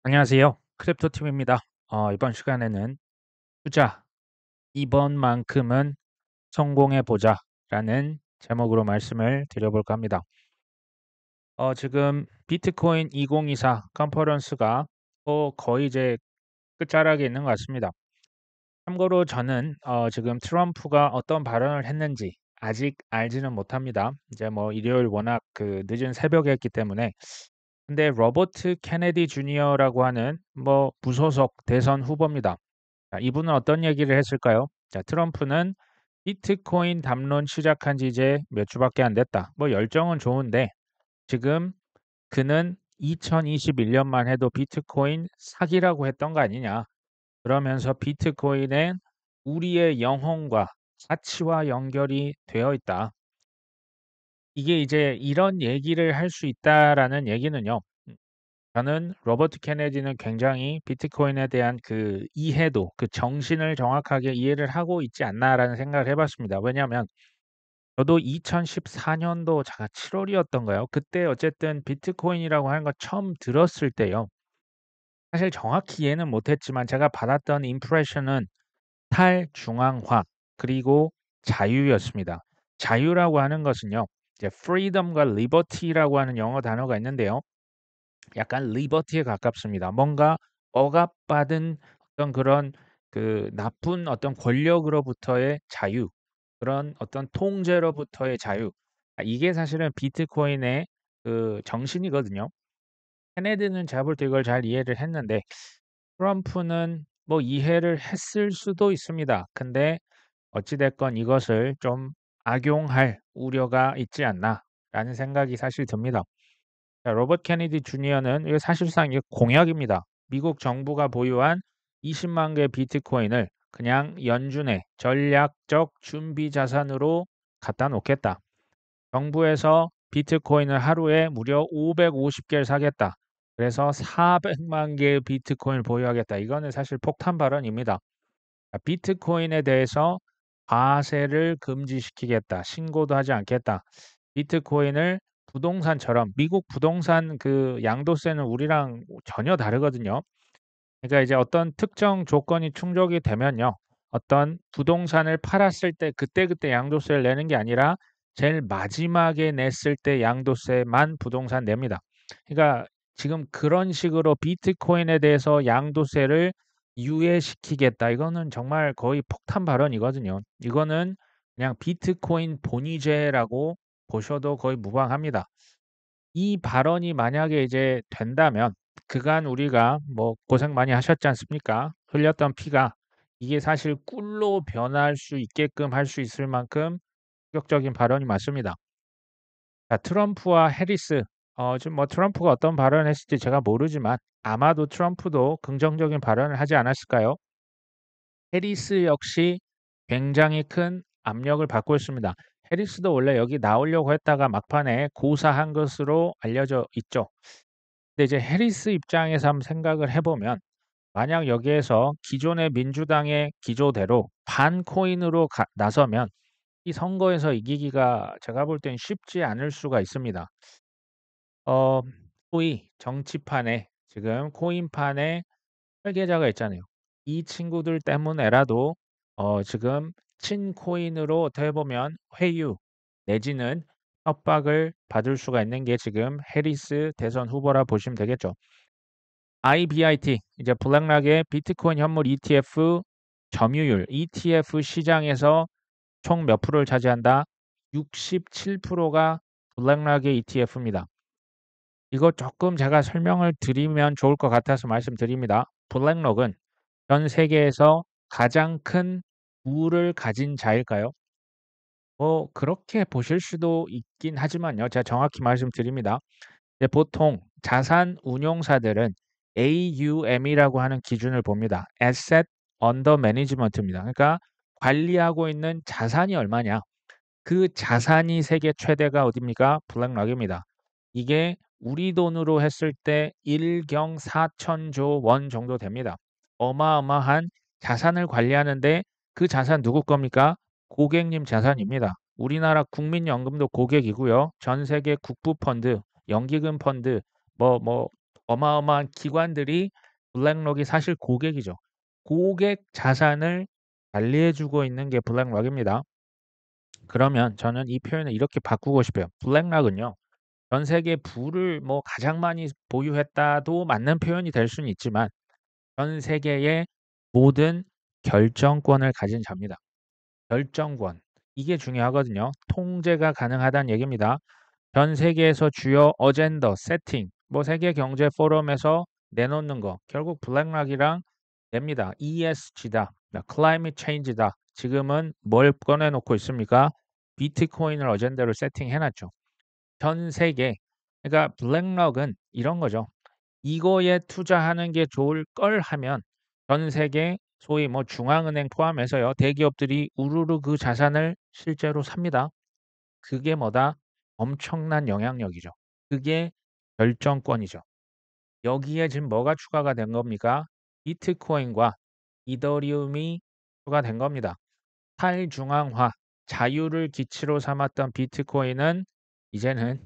안녕하세요. 크립토팀입니다. 이번 시간에는 투자, 이번만큼은 성공해 보자라는 제목으로 말씀을 드려볼까 합니다. 지금 비트코인 2024 컨퍼런스가 거의 이제 끝자락에 있는 것 같습니다. 참고로 저는 지금 트럼프가 어떤 발언을 했는지 아직 알지는 못합니다. 이제 뭐 일요일 워낙 그 늦은 새벽에 했기 때문에. 근데 로버트 케네디 주니어라고 하는 뭐 무소속 대선 후보입니다. 자, 이분은 어떤 얘기를 했을까요? 자, 트럼프는 비트코인 담론 시작한 지 이제 몇 주밖에 안 됐다. 뭐 열정은 좋은데 지금 그는 2021년만 해도 비트코인 사기라고 했던 거 아니냐. 그러면서 비트코인은 우리의 영혼과 가치와 연결이 되어 있다. 이게 이제 이런 얘기를 할 수 있다라는 얘기는요. 저는 로버트 케네디는 굉장히 비트코인에 대한 그 이해도, 그 정신을 정확하게 이해를 하고 있지 않나라는 생각을 해봤습니다. 왜냐하면 저도 2014년도 7월이었던가요? 그때 어쨌든 비트코인이라고 하는 거 처음 들었을 때요. 사실 정확히 이해는 못했지만 제가 받았던 임프레션은 탈중앙화 그리고 자유였습니다. 자유라고 하는 것은요. 이제 freedom과 liberty라고 하는 영어 단어가 있는데요. 약간 리버티에 가깝습니다. 뭔가 억압받은 어떤 그런 그 나쁜 어떤 권력으로부터의 자유, 그런 어떤 통제로부터의 자유. 이게 사실은 비트코인의 그 정신이거든요. 케네디는 제가 볼 때 이걸 잘 이해를 했는데 트럼프는 뭐 이해를 했을 수도 있습니다. 근데 어찌 됐건 이것을 좀 악용할 우려가 있지 않나라는 생각이 사실 듭니다. 자, 로버트 케네디 주니어는 이게 사실상 이게 공약입니다. 미국 정부가 보유한 20만 개 비트코인을 그냥 연준에 전략적 준비 자산으로 갖다 놓겠다. 정부에서 비트코인을 하루에 무려 550개를 사겠다. 그래서 400만 개의 비트코인을 보유하겠다. 이거는 사실 폭탄 발언입니다. 자, 비트코인에 대해서 과세를 금지시키겠다. 신고도 하지 않겠다. 비트코인을 부동산처럼 미국 부동산 그 양도세는 우리랑 전혀 다르거든요. 그러니까 이제 어떤 특정 조건이 충족이 되면요. 어떤 부동산을 팔았을 때 그때그때 양도세를 내는 게 아니라 제일 마지막에 냈을 때 양도세만 부동산 냅니다. 그러니까 지금 그런 식으로 비트코인에 대해서 양도세를 유예시키겠다. 이거는 정말 거의 폭탄 발언이거든요. 이거는 그냥 비트코인 본위제라고 보셔도 거의 무방합니다. 이 발언이 만약에 이제 된다면 그간 우리가 뭐 고생 많이 하셨지 않습니까? 흘렸던 피가 이게 사실 꿀로 변할 수 있게끔 할 수 있을 만큼 충격적인 발언이 맞습니다. 자, 트럼프와 해리스 지금 뭐 트럼프가 어떤 발언을 했을지 제가 모르지만 아마도 트럼프도 긍정적인 발언을 하지 않았을까요? 해리스 역시 굉장히 큰 압력을 받고 있습니다. 해리스도 원래 여기 나오려고 했다가 막판에 고사한 것으로 알려져 있죠. 근데 이제 해리스 입장에서 한번 생각을 해 보면 만약 여기에서 기존의 민주당의 기조대로 반코인으로 나서면 이 선거에서 이기기가 제가 볼 땐 쉽지 않을 수가 있습니다. 어 소위 정치판에 지금 코인판에 설계자가 있잖아요. 이 친구들 때문에라도 지금 친코인으로 어떻게 보면 회유 내지는 협박을 받을 수가 있는 게 지금 해리스 대선 후보라 보시면 되겠죠. IBIT 이제 블랙락의 비트코인 현물 ETF 점유율 ETF 시장에서 총 몇 프로를 차지한다? 67%가 블랙락의 ETF입니다. 이거 조금 제가 설명을 드리면 좋을 것 같아서 말씀드립니다. 블랙록은 전 세계에서 가장 큰 부를 가진 자일까요? 뭐 그렇게 보실 수도 있긴 하지만요. 제가 정확히 말씀드립니다. 이제 보통 자산 운용사들은 AUM이라고 하는 기준을 봅니다. Asset Under Management입니다. 그러니까 관리하고 있는 자산이 얼마냐. 그 자산이 세계 최대가 어딥니까? 블랙락입니다. 이게 우리 돈으로 했을 때 1경 4천조 원 정도 됩니다. 어마어마한 자산을 관리하는데 그 자산 누구 겁니까? 고객님 자산입니다. 우리나라 국민연금도 고객이고요. 전 세계 국부 펀드, 연기금 펀드, 뭐 어마어마한 기관들이 블랙록이 사실 고객이죠. 고객 자산을 관리해 주고 있는 게 블랙록입니다. 그러면 저는 이 표현을 이렇게 바꾸고 싶어요. 블랙록은요. 전 세계 부를 뭐 가장 많이 보유했다도 맞는 표현이 될 수는 있지만 전 세계의 모든 결정권을 가진 자입니다. 결정권. 이게 중요하거든요. 통제가 가능하다는 얘기입니다. 전 세계에서 주요 어젠더, 세팅, 뭐 세계 경제 포럼에서 내놓는 거 결국 블랙락이랑 냅니다. ESG다. 클라이밋 체인지다. 지금은 뭘 꺼내 놓고 있습니까? 비트코인을 어젠더로 세팅해 놨죠. 전 세계 그러니까 블랙락은 이런 거죠. 이거에 투자하는 게 좋을 걸 하면 전 세계 소위 뭐 중앙은행 포함해서요. 대기업들이 우르르 그 자산을 실제로 삽니다. 그게 뭐다? 엄청난 영향력이죠. 그게 결정권이죠. 여기에 지금 뭐가 추가가 된 겁니까? 비트코인과 이더리움이 추가된 겁니다. 탈중앙화, 자유를 기치로 삼았던 비트코인은 이제는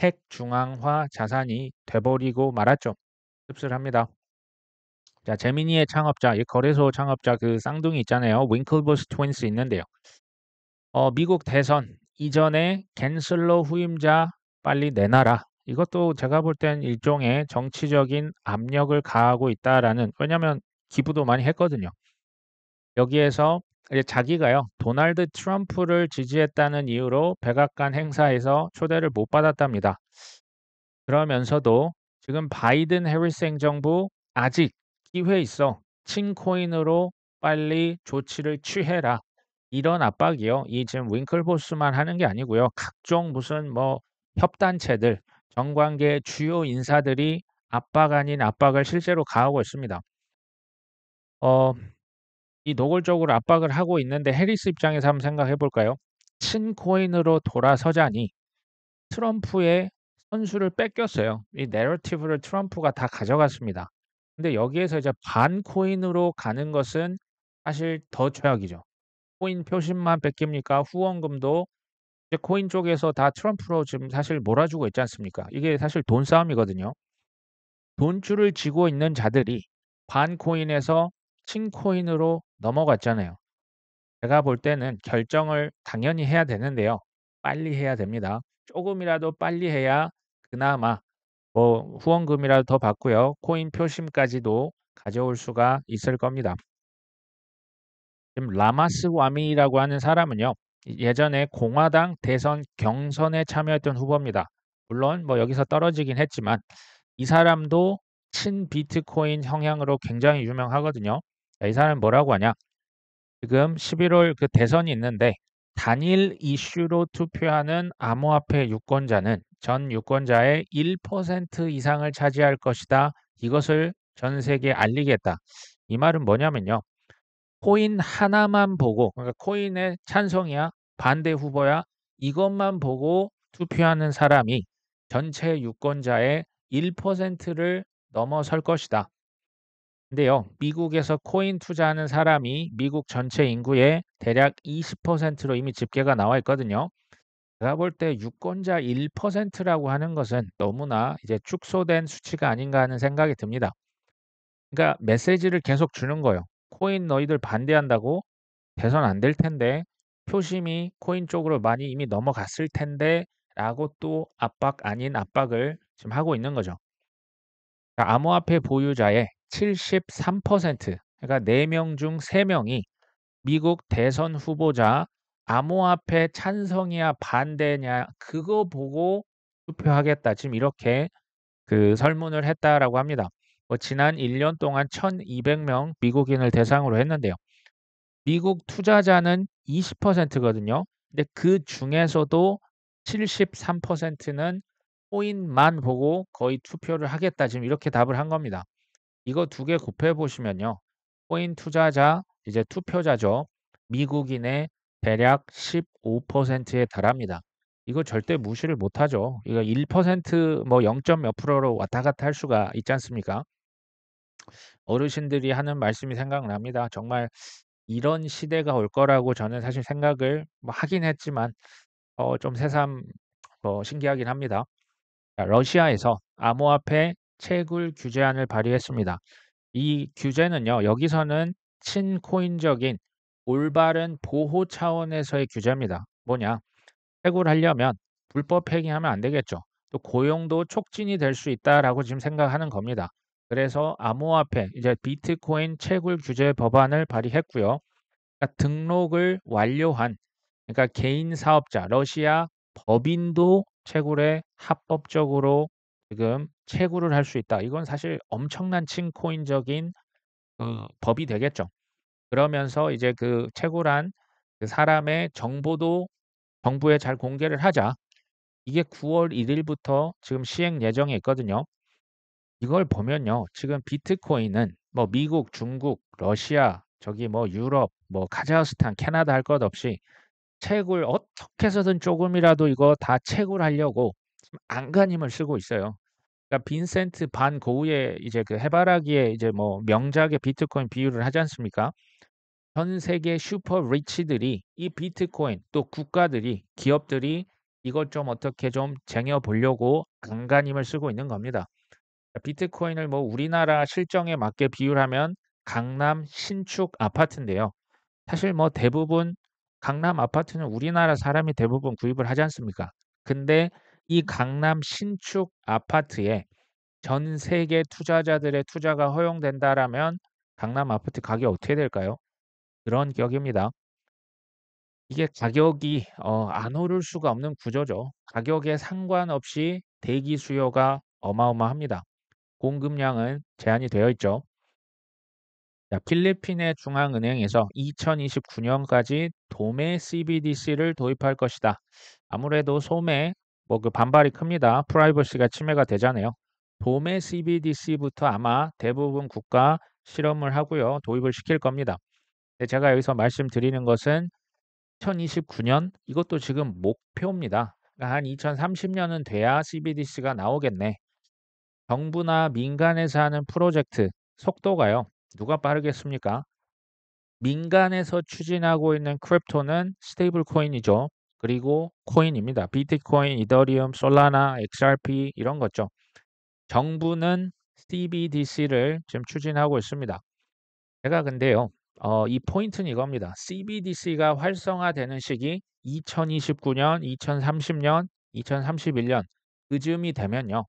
핵중앙화 자산이 돼버리고 말았죠. 씁쓸합니다. 자, 제미니의 창업자, 이 거래소 창업자 그 쌍둥이 있잖아요. 윙클버스 트윈스 있는데요. 미국 대선 이전에 갠슬러 후임자 빨리 내놔라. 이것도 제가 볼 땐 일종의 정치적인 압력을 가하고 있다라는 왜냐하면 기부도 많이 했거든요. 여기에서 이제 자기가요. 도널드 트럼프를 지지했다는 이유로 백악관 행사에서 초대를 못 받았답니다. 그러면서도 지금 바이든 해리스 행정부 아직 기회 있어. 친코인으로 빨리 조치를 취해라. 이런 압박이요. 이 지금 윙클보스만 하는 게 아니고요. 각종 무슨 뭐 협단체들, 정관계 주요 인사들이 압박 아닌 압박을 실제로 가하고 있습니다. 어, 이 노골적으로 압박을 하고 있는데 해리스 입장에서 한번 생각해 볼까요? 친코인으로 돌아서자니 트럼프의 선수를 뺏겼어요. 이 내러티브를 트럼프가 다 가져갔습니다. 근데 여기에서 이제 반코인으로 가는 것은 사실 더 최악이죠. 코인 표심만 뺏깁니까? 후원금도 이제 코인 쪽에서 다 트럼프로 지금 사실 몰아주고 있지 않습니까? 이게 사실 돈 싸움이거든요. 돈줄을 쥐고 있는 자들이 반코인에서 친코인으로 넘어갔잖아요. 제가 볼 때는 결정을 당연히 해야 되는데요. 빨리 해야 됩니다. 조금이라도 빨리 해야 그나마 뭐 후원금이라도 더 받고요. 코인 표심까지도 가져올 수가 있을 겁니다. 지금 라마스와미라고 하는 사람은요. 예전에 공화당 대선 경선에 참여했던 후보입니다. 물론 뭐 여기서 떨어지긴 했지만 이 사람도 친비트코인 성향으로 굉장히 유명하거든요. 자, 이 사람은 뭐라고 하냐? 지금 11월 그 대선이 있는데 단일 이슈로 투표하는 암호화폐 유권자는 전 유권자의 1% 이상을 차지할 것이다. 이것을 전 세계에 알리겠다. 이 말은 뭐냐면요. 코인 하나만 보고 그러니까 코인의 찬성이야, 반대 후보야 이것만 보고 투표하는 사람이 전체 유권자의 1%를 넘어설 것이다. 근데요. 미국에서 코인 투자하는 사람이 미국 전체 인구의 대략 20%로 이미 집계가 나와 있거든요. 제가 볼 때 유권자 1%라고 하는 것은 너무나 이제 축소된 수치가 아닌가 하는 생각이 듭니다. 그러니까 메시지를 계속 주는 거예요. 코인 너희들 반대한다고 대선 안 될 텐데 표심이 코인 쪽으로 많이 이미 넘어갔을 텐데 라고 또 압박 아닌 압박을 지금 하고 있는 거죠. 자, 암호화폐 보유자의 73% 그러니까 4명 중 3명이 미국 대선 후보자 암호화폐 찬성이야 반대냐 그거 보고 투표하겠다. 지금 이렇게 그 설문을 했다라고 합니다. 지난 1년 동안 1,200명 미국인을 대상으로 했는데요. 미국 투자자는 20%거든요. 근데 그 중에서도 73%는 코인만 보고 거의 투표를 하겠다. 지금 이렇게 답을 한 겁니다. 이거 두 개 곱해 보시면요. 코인 투자자 이제 투표자죠. 미국인의 대략 15%에 달합니다. 이거 절대 무시를 못 하죠. 이거 1%뭐 0. 몇 프로로 왔다 갔다 할 수가 있지 않습니까? 어르신들이 하는 말씀이 생각납니다. 정말 이런 시대가 올 거라고 저는 사실 생각을 뭐 하긴 했지만 좀 새삼 신기하긴 합니다. 자, 러시아에서 암호화폐 채굴 규제안을 발의했습니다. 이 규제는요, 여기서는 친코인적인 올바른 보호 차원에서의 규제입니다. 뭐냐? 채굴하려면 불법 행위하면 안 되겠죠. 또 고용도 촉진이 될 수 있다라고 지금 생각하는 겁니다. 그래서 암호화폐, 이제 비트코인 채굴 규제 법안을 발의했고요. 그러니까 등록을 완료한, 그러니까 개인 사업자, 러시아 법인도 채굴에 합법적으로 지금 채굴을 할 수 있다. 이건 사실 엄청난 친코인적인 법이 되겠죠. 그러면서 이제 그 채굴한 그 사람의 정보도 정부에 잘 공개를 하자. 이게 9월 1일부터 지금 시행 예정에 있거든요. 이걸 보면요. 지금 비트코인은 뭐 미국, 중국, 러시아, 저기 뭐 유럽, 뭐 카자흐스탄, 캐나다 할 것 없이 채굴 어떻게 해서든 조금이라도 이거 다 채굴하려고 지금 안간힘을 쓰고 있어요. 그러니까 빈센트 반 고흐의 이제 그 해바라기의 이제 뭐 명작의 비트코인 비유를 하지 않습니까? 전 세계 슈퍼 리치들이 이 비트코인 또 국가들이 기업들이 이것 좀 어떻게 좀 쟁여 보려고 안간힘을 쓰고 있는 겁니다. 비트코인을 뭐 우리나라 실정에 맞게 비유하면 강남 신축 아파트인데요. 사실 뭐 대부분 강남 아파트는 우리나라 사람이 대부분 구입을 하지 않습니까? 근데 이 강남 신축 아파트에 전 세계 투자자들의 투자가 허용된다라면 강남 아파트 가격이 어떻게 될까요? 그런 격입니다. 이게 가격이 안 오를 수가 없는 구조죠. 가격에 상관없이 대기 수요가 어마어마합니다. 공급량은 제한이 되어 있죠. 자, 필리핀의 중앙은행에서 2029년까지 도매 CBDC를 도입할 것이다. 아무래도 소매 뭐 그 반발이 큽니다. 프라이버시가 침해가 되잖아요. 도매 CBDC부터 아마 대부분 국가 실험을 하고요. 도입을 시킬 겁니다. 근데 제가 여기서 말씀드리는 것은 2029년 이것도 지금 목표입니다. 그러니까 한 2030년은 돼야 CBDC가 나오겠네. 정부나 민간에서 하는 프로젝트 속도가요. 누가 빠르겠습니까? 민간에서 추진하고 있는 크립토는 스테이블 코인이죠. 그리고 코인입니다. 비트코인, 이더리움, 솔라나, XRP 이런 거죠. 정부는 CBDC를 지금 추진하고 있습니다. 제가 근데요. 이 포인트는 이겁니다. CBDC가 활성화되는 시기 2029년, 2030년, 2031년 그쯤이 되면요.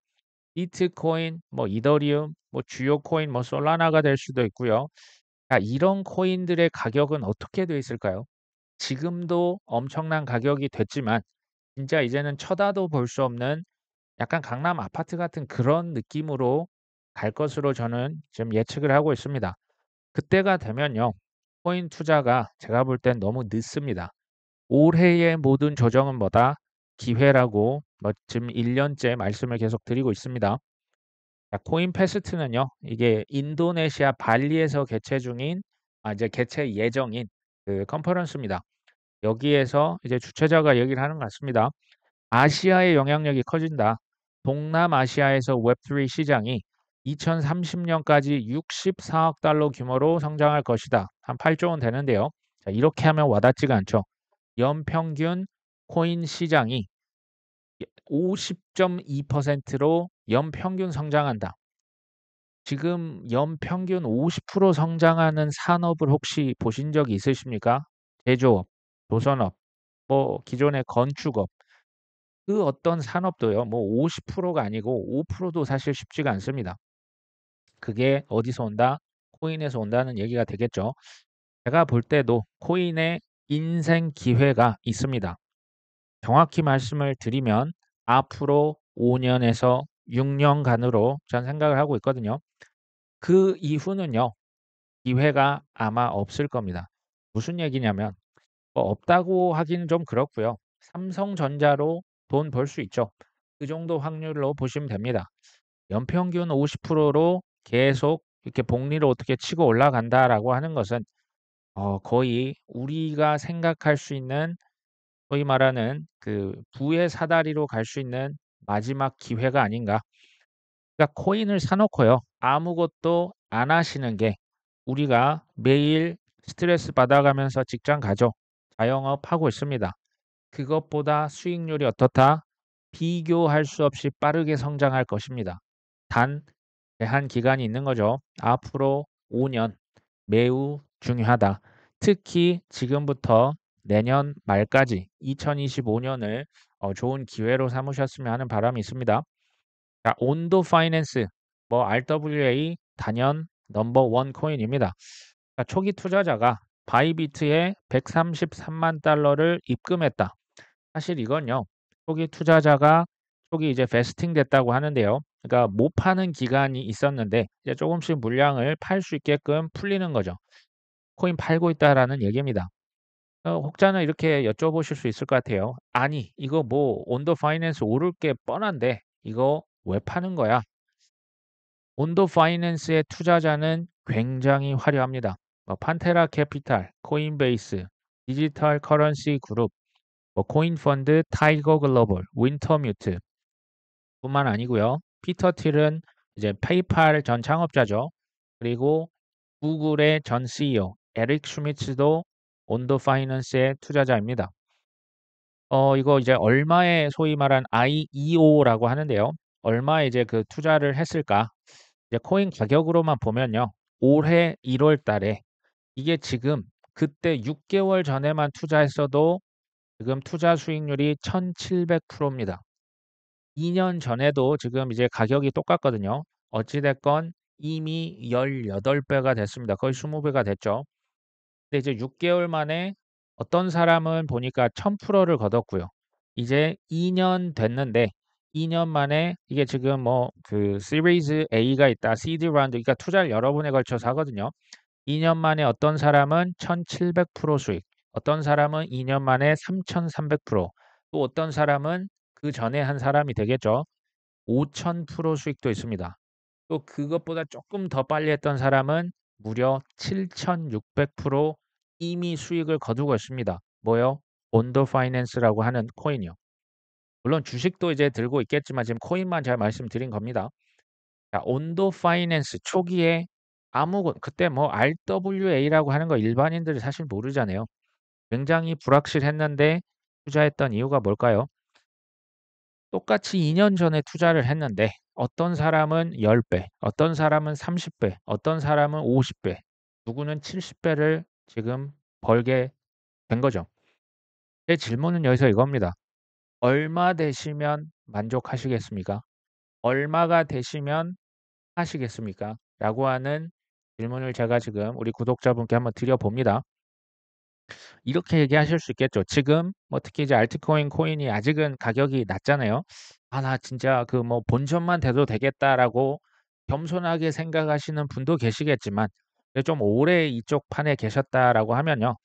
비트코인, 뭐 이더리움, 뭐 주요 코인, 뭐 솔라나가 될 수도 있고요. 자, 이런 코인들의 가격은 어떻게 돼 있을까요? 지금도 엄청난 가격이 됐지만 진짜 이제는 쳐다도 볼 수 없는 약간 강남 아파트 같은 그런 느낌으로 갈 것으로 저는 지금 예측을 하고 있습니다. 그때가 되면요. 코인 투자가 제가 볼 땐 너무 늦습니다. 올해의 모든 조정은 뭐다? 기회라고 뭐 지금 1 년째 말씀을 계속 드리고 있습니다. 자, 코인 패스트는요. 이게 인도네시아 발리에서 개최 중인 이제 개최 예정인 그 컨퍼런스입니다. 여기에서 이제 주최자가 얘기를 하는 것 같습니다. "아시아의 영향력이 커진다. 동남아시아에서 웹3 시장이 2030년까지 64억 달러 규모로 성장할 것이다." 한 8조 원 되는데요. 자, 이렇게 하면 와닿지가 않죠. 연평균 코인 시장이 50.2%로 연평균 성장한다. 지금 연평균 50% 성장하는 산업을 혹시 보신 적이 있으십니까? 제조업, 조선업, 뭐 기존의 건축업 그 어떤 산업도요. 뭐 50%가 아니고 5%도 사실 쉽지가 않습니다. 그게 어디서 온다? 코인에서 온다는 얘기가 되겠죠. 제가 볼 때도 코인의 인생 기회가 있습니다. 정확히 말씀을 드리면 앞으로 5년에서 6년간으로 전 생각을 하고 있거든요. 그 이후는요. 기회가 아마 없을 겁니다. 무슨 얘기냐면 뭐 없다고 하기는 좀 그렇고요. 삼성전자로 돈 벌 수 있죠. 그 정도 확률로 보시면 됩니다. 연평균 50%로 계속 이렇게 복리를 어떻게 치고 올라간다라고 하는 것은 거의 우리가 생각할 수 있는 소위 말하는 그 부의 사다리로 갈 수 있는 마지막 기회가 아닌가. 그러니까 코인을 사 놓고요. 아무것도 안 하시는 게 우리가 매일 스트레스 받아가면서 직장 가죠. 자영업하고 있습니다. 그것보다 수익률이 어떻다? 비교할 수 없이 빠르게 성장할 것입니다. 단 제한 기간이 있는 거죠. 앞으로 5년 매우 중요하다. 특히 지금부터 내년 말까지 2025 년을 좋은 기회로 삼으셨으면 하는 바람이 있습니다. 자, 온도 파이낸스 뭐 RWA 단연 넘버 원 코인입니다. 자, 초기 투자자가 바이비트에 133만 달러를 입금했다. 사실 이건요. 초기 투자자가 초기 이제 베스팅 됐다고 하는데요. 그러니까 못 파는 기간이 있었는데 이제 조금씩 물량을 팔 수 있게끔 풀리는 거죠. 코인 팔고 있다라는 얘기입니다. 혹자는 이렇게 여쭤보실 수 있을 것 같아요. 아니, 이거 뭐 온더 파이낸스 오를 게 뻔한데 이거 왜 파는 거야? 온도 파이낸스의 투자자는 굉장히 화려합니다. 판테라 캐피탈, 코인베이스, 디지털 커런시 그룹, 코인 펀드, 타이거 글로벌, 윈터뮤트 뿐만 아니고요. 피터 틸은 이제 페이팔 전 창업자죠. 그리고 구글의 전 CEO 에릭 슈미츠도 온도 파이낸스의 투자자입니다. 이거 이제 얼마에 소위 말한 IEO라고 하는데요. 얼마에 이제 그 투자를 했을까? 이제 코인 가격으로만 보면요. 올해 1월 달에 이게 지금 그때 6개월 전에만 투자했어도 지금 투자 수익률이 1700%입니다. 2년 전에도 지금 이제 가격이 똑같거든요. 어찌 됐건 이미 18배가 됐습니다. 거의 20배가 됐죠. 근데 이제 6개월 만에 어떤 사람은 보니까 1000%를 거뒀고요. 이제 2년 됐는데 2년 만에 이게 지금 뭐 그 시리즈 A가 있다. 시드 라운드 그러니까 투자를 여러 번에 걸쳐서 하거든요. 2년 만에 어떤 사람은 1700% 수익, 어떤 사람은 2년 만에 3300%, 또 어떤 사람은 그전에 한 사람이 되겠죠. 5000% 수익도 있습니다. 또 그것보다 조금 더 빨리 했던 사람은 무려 7600% 이미 수익을 거두고 있습니다. 뭐요? 온더 파이낸스라고 하는 코인이요. 물론 주식도 이제 들고 있겠지만 지금 코인만 제가 말씀드린 겁니다. 자, 온도 파이낸스 초기에 그때 뭐 RWA라고 하는 거 일반인들이 사실 모르잖아요. 굉장히 불확실했는데 투자했던 이유가 뭘까요? 똑같이 2년 전에 투자를 했는데 어떤 사람은 10배, 어떤 사람은 30배, 어떤 사람은 50배, 누구는 70배를 지금 벌게 된 거죠. 제 질문은 여기서 이겁니다. 얼마 되시면 만족하시겠습니까? 얼마가 되시면 하시겠습니까? 라고 하는 질문을 제가 지금 우리 구독자분께 한번 드려봅니다. 이렇게 얘기하실 수 있겠죠. 지금 뭐 특히 이제 알트코인 코인이 아직은 가격이 낮잖아요. 아, 나 진짜 그 뭐 본전만 돼도 되겠다라고 겸손하게 생각하시는 분도 계시겠지만 좀 오래 이쪽 판에 계셨다라고 하면요.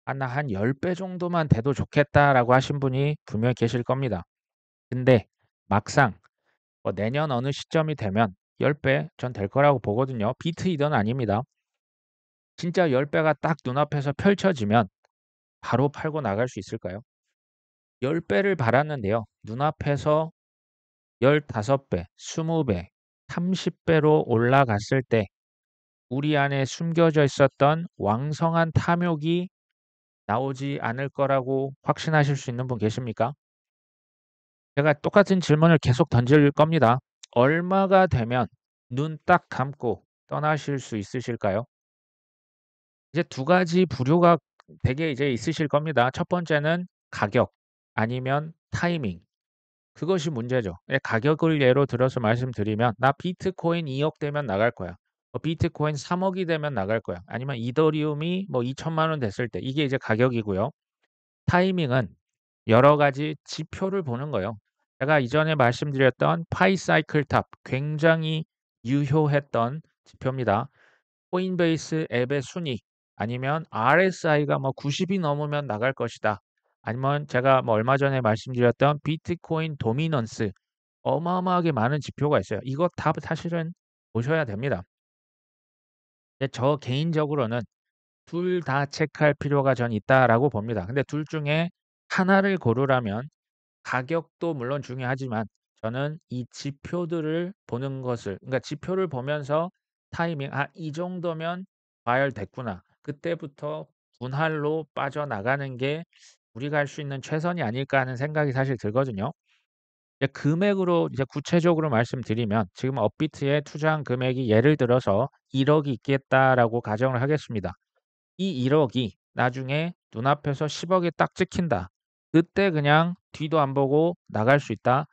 아, 나 한 10배 정도만 돼도 좋겠다라고 하신 분이 분명히 계실 겁니다. 근데 막상 내년 어느 시점이 되면 10배 전 될 거라고 보거든요. 비트이던 아닙니다. 진짜 10배가 딱 눈앞에서 펼쳐지면 바로 팔고 나갈 수 있을까요? 10배를 받았는데요. 눈앞에서 15배, 20배, 30배로 올라갔을 때 우리 안에 숨겨져 있었던 왕성한 탐욕이 나오지 않을 거라고 확신하실 수 있는 분 계십니까? 제가 똑같은 질문을 계속 던질 겁니다. 얼마가 되면 눈 딱 감고 떠나실 수 있으실까요? 이제 두 가지 부류가 되게 이제 있으실 겁니다. 첫 번째는 가격 아니면 타이밍. 그것이 문제죠. 가격을 예로 들어서 말씀드리면 나 비트코인 2억 되면 나갈 거야. 비트코인 3억이 되면 나갈 거야. 아니면 이더리움이 뭐 2천만 원 됐을 때 이게 이제 가격이고요. 타이밍은 여러 가지 지표를 보는 거예요. 제가 이전에 말씀드렸던 파이 사이클 탑 굉장히 유효했던 지표입니다. 코인베이스 앱의 순위 아니면 RSI가 뭐 90이 넘으면 나갈 것이다. 아니면 제가 뭐 얼마 전에 말씀드렸던 비트코인 도미넌스 어마어마하게 많은 지표가 있어요. 이거 다 사실은 보셔야 됩니다. 근데 저 개인적으로는 둘 다 체크할 필요가 전 있다라고 봅니다. 근데 둘 중에 하나를 고르라면 가격도 물론 중요하지만 저는 이 지표들을 보는 것을 그러니까 지표를 보면서 타이밍 '아 이 정도면 과열됐구나.' 그때부터 분할로 빠져나가는 게 우리가 할 수 있는 최선이 아닐까 하는 생각이 사실 들거든요. 이제 금액으로 이제 구체적으로 말씀드리면 지금 업비트에 투자한 금액이 예를 들어서 1억이 있겠다라고 가정을 하겠습니다. 이 1억이 나중에 눈앞에서 10억이 딱 찍힌다. 그때 그냥 뒤도 안 보고 나갈 수 있다.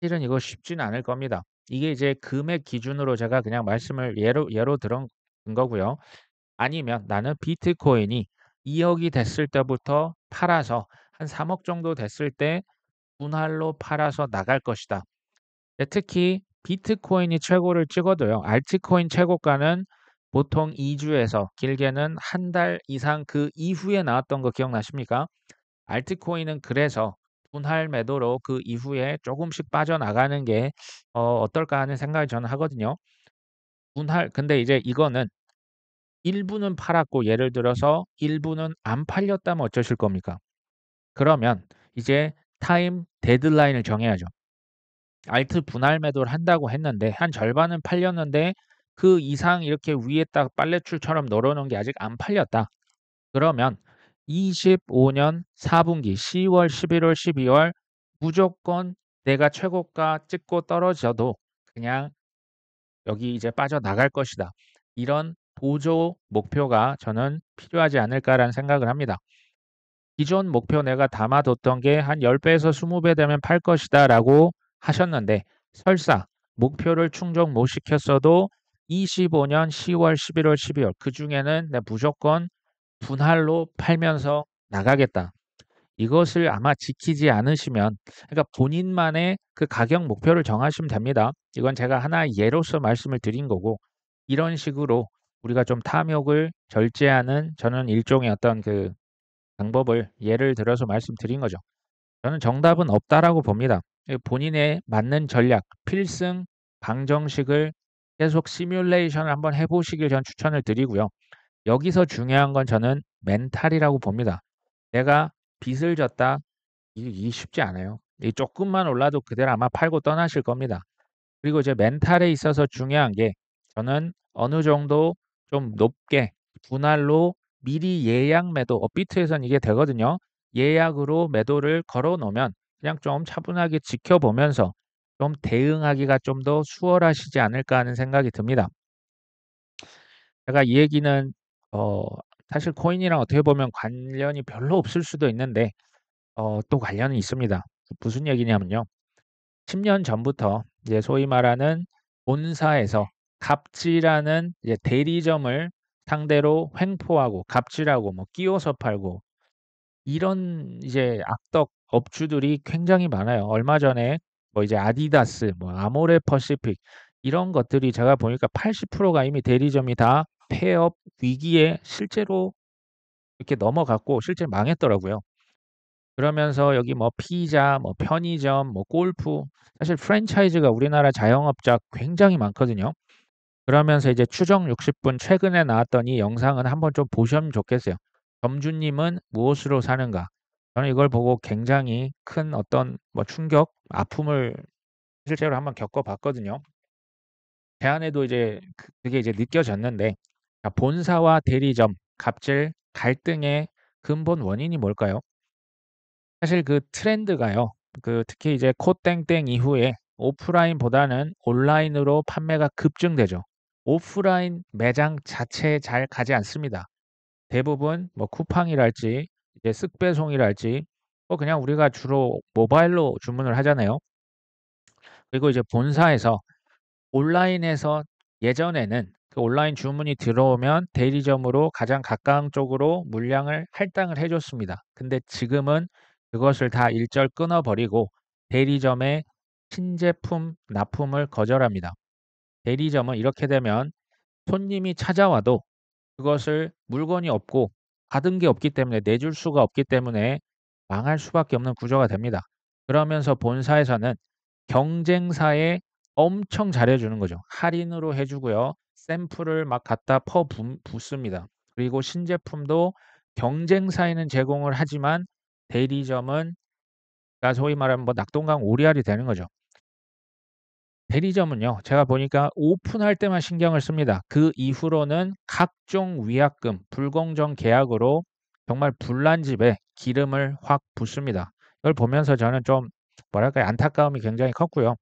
실은 이거 쉽지는 않을 겁니다. 이게 이제 금액 기준으로 제가 그냥 말씀을 예로 들은 거고요. 아니면 나는 비트코인이 2억이 됐을 때부터 팔아서 한 3억 정도 됐을 때 분할로 팔아서 나갈 것이다. 네, 특히 비트코인이 최고를 찍어도요. 알트코인 최고가는 보통 2주에서 길게는 한 달 이상 그 이후에 나왔던 거 기억나십니까? 알트코인은 그래서 분할 매도로 그 이후에 조금씩 빠져나가는 게 어떨까 하는 생각을 저는 하거든요. 분할 근데 이제 이거는 일부는 팔았고 예를 들어서 일부는 안 팔렸다면 어쩌실 겁니까? 그러면 이제 타임 데드라인을 정해야죠. 알트 분할 매도를 한다고 했는데 한 절반은 팔렸는데 그 이상 이렇게 위에다가 빨래줄처럼 널어 놓은 게 아직 안 팔렸다. 그러면 25년 4분기 10월, 11월, 12월 무조건 내가 최고가 찍고 떨어져도 그냥 여기 이제 빠져나갈 것이다. 이런 보조 목표가 저는 필요하지 않을까라는 생각을 합니다. 기존 목표 내가 담아뒀던 게 한 10배에서 20배 되면 팔 것이다라고 하셨는데 설사 목표를 충족 못 시켰어도 25년 10월, 11월, 12월 그중에는 내가 무조건 분할로 팔면서 나가겠다. 이것을 아마 지키지 않으시면 그러니까 본인만의 그 가격 목표를 정하시면 됩니다. 이건 제가 하나의 예로서 말씀을 드린 거고 이런 식으로 우리가 좀 탐욕을 절제하는 저는 일종의 어떤 그 방법을 예를 들어서 말씀드린 거죠. 저는 정답은 없다라고 봅니다. 본인의 맞는 전략, 필승 방정식을 계속 시뮬레이션을 한번 해보시길 전 추천을 드리고요. 여기서 중요한 건 저는 멘탈이라고 봅니다. 내가 빚을 졌다. 이게 쉽지 않아요. 이 조금만 올라도 그대로 아마 팔고 떠나실 겁니다. 그리고 이제 멘탈에 있어서 중요한 게 저는 어느 정도 좀 높게 분할로 미리 예약 매도 업비트에선 이게 되거든요. 예약으로 매도를 걸어 놓으면 그냥 좀 차분하게 지켜보면서 좀 대응하기가 좀 더 수월하시지 않을까 하는 생각이 듭니다. 제가 이 얘기는 어 사실 코인이랑 어떻게 보면 관련이 별로 없을 수도 있는데 또 관련이 있습니다. 무슨 얘기냐면요. 10년 전부터 이제 소위 말하는 본사에서 갑질하는 이제 대리점을 상대로 횡포하고 갑질하고 뭐 끼워서 팔고 이런 이제 악덕 업주들이 굉장히 많아요. 얼마 전에 뭐 이제 아디다스, 뭐 아모레 퍼시픽 이런 것들이 제가 보니까 80%가 이미 대리점이 다 폐업 위기에 실제로 이렇게 넘어갔고 실제 망했더라고요. 그러면서 여기 뭐 피자, 뭐 편의점, 뭐 골프 사실 프랜차이즈가 우리나라 자영업자 굉장히 많거든요. 그러면서 이제 추정 60분 최근에 나왔던 이 영상은 한번 좀 보시면 좋겠어요. 점주님은 무엇으로 사는가? 저는 이걸 보고 굉장히 큰 어떤 뭐 충격, 아픔을 실제로 한번 겪어봤거든요. 제 안에도 이제 그게 이제 느껴졌는데 본사와 대리점, 갑질, 갈등의 근본 원인이 뭘까요? 사실 그 트렌드가요. 그 특히 이제 코 땡땡 이후에 오프라인보다는 온라인으로 판매가 급증되죠. 오프라인 매장 자체에 잘 가지 않습니다. 대부분 뭐 쿠팡이랄지 이제 쓱배송이랄지 그냥 우리가 주로 모바일로 주문을 하잖아요. 그리고 이제 본사에서 온라인에서 예전에는 그 온라인 주문이 들어오면 대리점으로 가장 가까운 쪽으로 물량을 할당을 해 줬습니다. 근데 지금은 그것을 다 일절 끊어 버리고 대리점에 신제품 납품을 거절합니다. 대리점은 이렇게 되면 손님이 찾아와도 그것을 물건이 없고 받은 게 없기 때문에 내줄 수가 없기 때문에 망할 수밖에 없는 구조가 됩니다. 그러면서 본사에서는 경쟁사에 엄청 잘해 주는 거죠. 할인으로 해 주고요. 샘플을 막 갖다 붓습니다. 그리고 신제품도 경쟁사에는 제공을 하지만 대리점은 그러니까 소위 말하면 뭐 낙동강 오리알이 되는 거죠. 대리점은요. 제가 보니까 오픈할 때만 신경을 씁니다. 그 이후로는 각종 위약금, 불공정 계약으로 정말 불난 집에 기름을 확 붓습니다. 이걸 보면서 저는 좀 뭐랄까요? 안타까움이 굉장히 컸고요.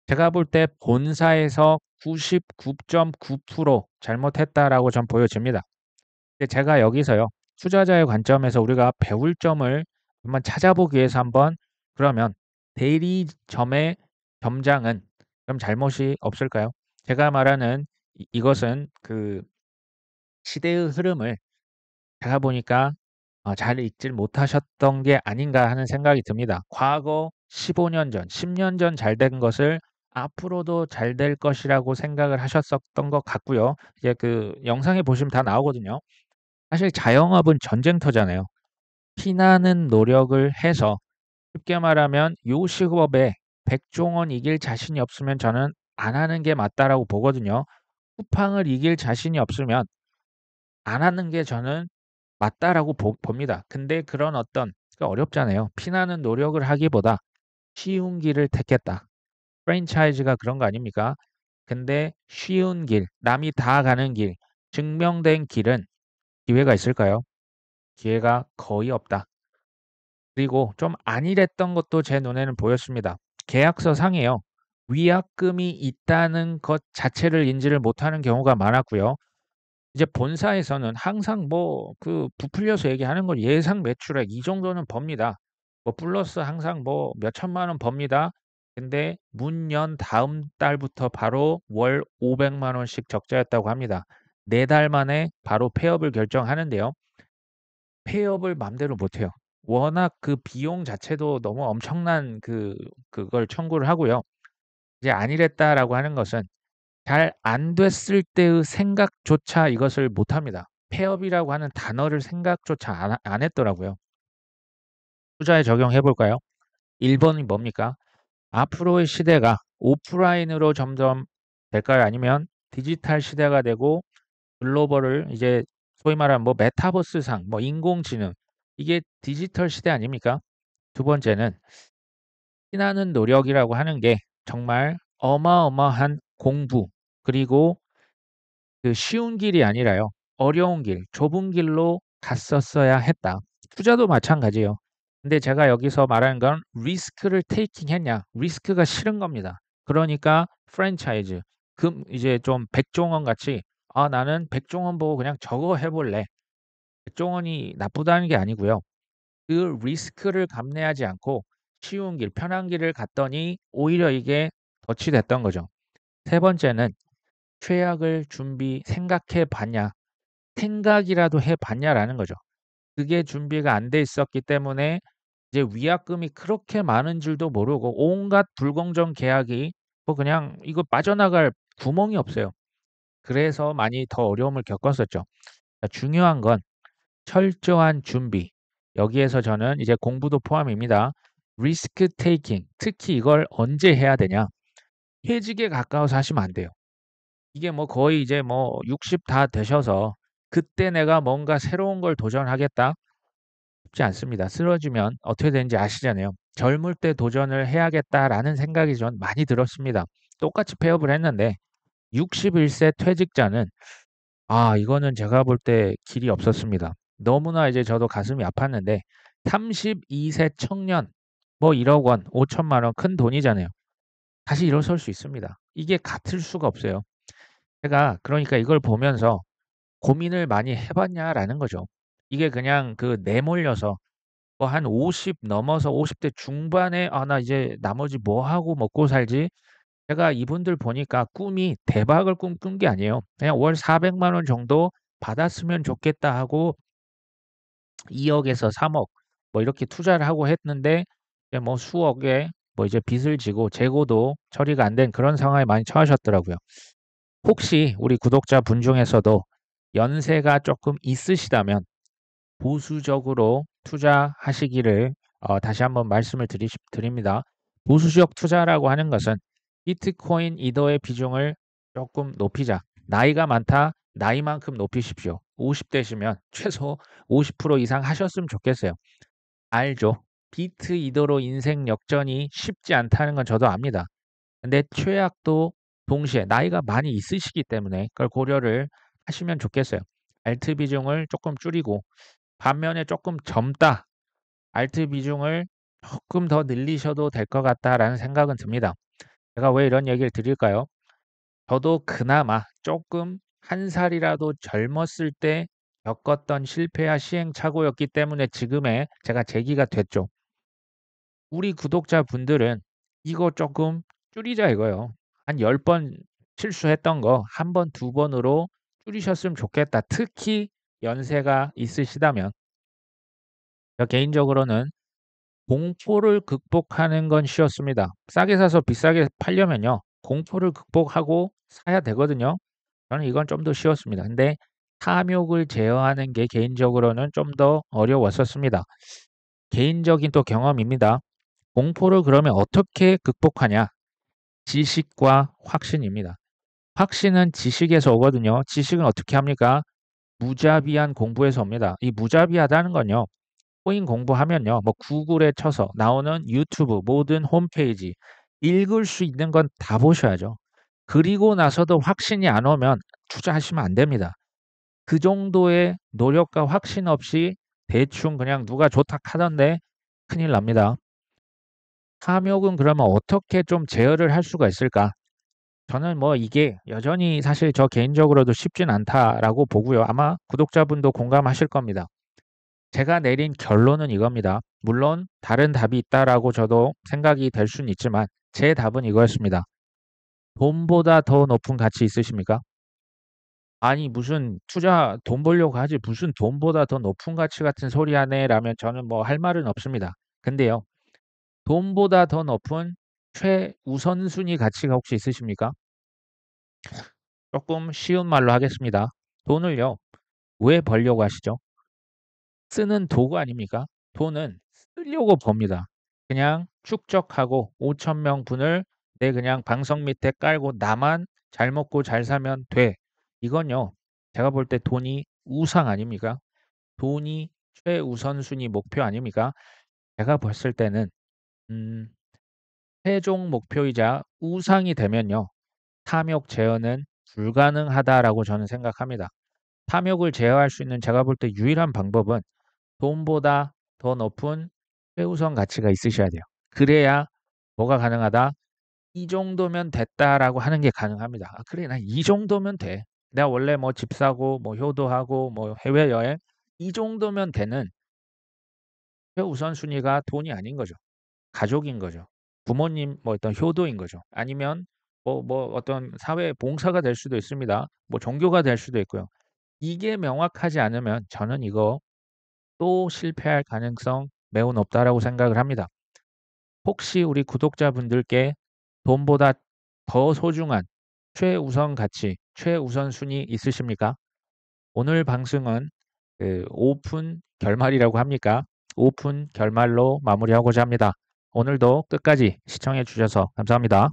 제가 볼 때 본사에서 99.9% 잘못했다라고 전 보여집니다. 근데 제가 여기서요. 투자자의 관점에서 우리가 배울 점을 한번 찾아보기 위해서 한번 그러면 대리점의 점장은 그럼 잘못이 없을까요? 제가 말하는 이것은 그 시대의 흐름을 제가 보니까 잘 읽질 못하셨던 게 아닌가 하는 생각이 듭니다. 과거 15년 전, 10년 전 잘 된 것을 앞으로도 잘 될 것이라고 생각을 하셨었던 것 같고요. 이제 그 영상에 보시면 다 나오거든요. 사실 자영업은 전쟁터잖아요. 피나는 노력을 해서 쉽게 말하면 요 직업에 백종원 이길 자신이 없으면 저는 안 하는 게 맞다라고 보거든요. 쿠팡을 이길 자신이 없으면 안 하는 게 저는 맞다라고 봅니다. 근데 그런 어떤 어렵잖아요. 피나는 노력을 하기보다 쉬운 길을 택했다. 프랜차이즈가 그런 거 아닙니까? 근데 쉬운 길, 남이 다 가는 길, 증명된 길은 기회가 있을까요? 기회가 거의 없다. 그리고 좀 안일했던 것도 제 눈에는 보였습니다. 계약서 상에요. 위약금이 있다는 것 자체를 인지를 못하는 경우가 많았고요. 이제 본사에서는 항상 뭐 그 부풀려서 얘기하는 건 예상 매출액 이 정도는 법니다. 뭐 플러스 항상 뭐 몇 천만 원 법니다. 근데 문 연 다음 달부터 바로 월 500만 원씩 적자였다고 합니다. 4달 만에 바로 폐업을 결정하는데요. 폐업을 맘대로 못 해요. 워낙 그 비용 자체도 너무 엄청난 그걸 청구를 하고요. 이제 "안일했다."라고 하는 것은 잘 안 됐을 때의 생각조차 이것을 못 합니다. 폐업이라고 하는 단어를 생각조차 안 했더라고요. 투자에 적용해 볼까요? 1 번이 뭡니까? 앞으로의 시대가 오프라인으로 점점 될까요? 아니면 디지털 시대가 되고 글로벌을 이제 소위 말하는 뭐 메타버스상 뭐 인공지능 이게 디지털 시대 아닙니까? 두 번째는 피나는 노력이라고 하는 게 정말 어마어마한 공부 그리고 그 쉬운 길이 아니라요. 어려운 길, 좁은 길로 갔었어야 했다. 투자도 마찬가지예요. 근데 제가 여기서 말하는 건 리스크를 테이킹 했냐? 리스크가 싫은 겁니다. 그러니까 프랜차이즈. 이제 좀 백종원 같이 나는 백종원 보고 그냥 저거 해 볼래. 백종원이 나쁘다는 게 아니고요. 그 리스크를 감내하지 않고 쉬운 길, 편한 길을 갔더니 오히려 이게 덫이 됐던 거죠. 세 번째는 최악을 생각해 봤냐? 생각이라도 해 봤냐라는 거죠. 그게 준비가 안 돼 있었기 때문에 이제 위약금이 그렇게 많은 줄도 모르고 온갖 불공정 계약이 뭐 그냥 이거 빠져나갈 구멍이 없어요. 그래서 많이 더 어려움을 겪었었죠. 중요한 건 철저한 준비. 여기에서 저는 이제 공부도 포함입니다. 리스크 테이킹. 특히 이걸 언제 해야 되냐? 퇴직에 가까워서 하시면 안 돼요. 이게 뭐 거의 이제 뭐 60 다 되셔서 그때 내가 뭔가 새로운 걸 도전하겠다? 쉽지 않습니다. 쓰러지면 어떻게 되는지 아시잖아요. 젊을 때 도전을 해야겠다라는 생각이 전 많이 들었습니다. 똑같이 폐업을 했는데 61세 퇴직자는 이거는 제가 볼 때 길이 없었습니다. 너무나 이제 저도 가슴이 아팠는데 32세 청년 뭐 1억 원, 5천만 원 큰 돈이잖아요. 다시 일어설 수 있습니다. 이게 같을 수가 없어요. 제가 그러니까 이걸 보면서 '고민을 많이 해 봤냐.'라는 거죠. 이게 그냥 그 내몰려서 뭐 한 50 넘어서 50대 중반에 '아 나 이제 나머지 뭐 하고 먹고 살지?' 제가 이분들 보니까 꿈이 대박을 꿈꾼 게 아니에요. 그냥 '월 400만 원 정도 받았으면 좋겠다.' 하고 2 억에서 3억 뭐 이렇게 투자를 하고 했는데 이제 뭐 수억에 뭐 이제 빚을 지고 재고도 처리가 안 된 그런 상황에 많이 처하셨더라고요. 혹시 우리 구독자분 중에서도 연세가 쪼끔 있으시다면 보수적으로 투자하시기를 다시 한번 말씀을 드립니다. 보수적 투자라고 하는 것은 비트코인, 이더의 비중을 조금 높이자. 나이가 많다. 나이만큼 높이십시오. 50 대시면 최소 50% 이상 하셨으면 좋겠어요. 알죠. 비트, 이더로 인생 역전이 쉽지 않다는 건 저도 압니다. 근데 최악도 동시에 나이가 많이 있으시기 때문에 그걸 고려를 하시면 좋겠어요. 알트 비중을 조금 줄이고 반면에 조금 젊다. 알트 비중을 조금 더 늘리셔도 될 것 같다라는 생각은 듭니다. 제가 왜 이런 얘기를 드릴까요? 저도 그나마 조금 한 살이라도 젊었을 때 겪었던 실패와 시행착오였기 때문에 지금의 제가 계기가 됐죠. 우리 구독자분들은 이거 조금 줄이자 이거예요. 한 10번 실수했던 거 한 번, 두 번으로 줄이셨으면 좋겠다. 특히 연세가 있으시다면. 저 개인적으로는 공포를 극복하는 건 쉬웠습니다. 싸게 사서 비싸게 팔려면요. 공포를 극복하고 사야 되거든요. 저는 이건 좀 더 쉬웠습니다. 근데 탐욕을 제어하는 게 개인적으로는 좀 더 어려웠었습니다. 개인적인 또 경험입니다. 공포를 그러면 어떻게 극복하냐? 지식과 확신입니다. 확신은 지식에서 오거든요. 지식은 어떻게 합니까? 무자비한 공부에서 옵니다. 이 무자비하다는 건요. 코인 공부하면요. 뭐 구글에 쳐서 나오는 유튜브 모든 홈페이지 읽을 수 있는 건 다 보셔야죠. 그리고 나서도 확신이 안 오면 투자하시면 안 됩니다. 그 정도의 노력과 확신 없이 대충 그냥 누가 좋다 하던데 큰일 납니다. 탐욕은 그러면 어떻게 좀 제어를 할 수가 있을까? 저는 뭐 이게 여전히 사실 저 개인적으로도 쉽진 않다라고 보고요. 아마 구독자분도 공감하실 겁니다. 제가 내린 결론은 이겁니다. 물론 다른 답이 있다라고 저도 생각이 될 수는 있지만 제 답은 이거였습니다. 돈보다 더 높은 가치 있으십니까? 아니 무슨 투자 돈 벌려고 하지 무슨 돈보다 더 높은 가치 같은 소리 하네 라면 저는 뭐 할 말은 없습니다. 근데요. 돈보다 더 높은 최우선순위 가치가 혹시 있으십니까? 조금 쉬운 말로 하겠습니다. 돈을요. 왜 벌려고 하시죠? 쓰는 도구 아닙니까? 돈은 쓰려고 법니다. 그냥 축적하고 5천 명분을 내 그냥 방석 밑에 깔고 나만 잘 먹고 잘 살면 돼. 이건요. 제가 볼 때 돈이 우상 아닙니까? 돈이 최우선순위 목표 아닙니까? 제가 봤을 때는 음, 최종 목표이자 우상이 되면요. 탐욕 제어는 불가능하다라고 저는 생각합니다. 탐욕을 제어할 수 있는 제가 볼 때 유일한 방법은 돈보다 더 높은 최우선 가치가 있으셔야 돼요. 그래야 뭐가 가능하다? 이 정도면 됐다라고 하는 게 가능합니다. 아, 그래, 나 이 정도면 돼. 내가 원래 뭐 집 사고, 뭐 효도하고, 뭐 해외여행, 이 정도면 되는 최우선 순위가 돈이 아닌 거죠. 가족인 거죠. 부모님 뭐 어떤 효도인 거죠. 아니면 뭐 어떤 사회 봉사가 될 수도 있습니다. 뭐 종교가 될 수도 있고요. 이게 명확하지 않으면 저는 이거 또 실패할 가능성 매우 높다라고 생각을 합니다. 혹시 우리 구독자분들께 돈보다 더 소중한 최우선 가치, 최우선 순위 있으십니까? 오늘 방송은 오픈 결말이라고 합니까? 오픈 결말로 마무리하고자 합니다. 오늘도 끝까지 시청해 주셔서 감사합니다.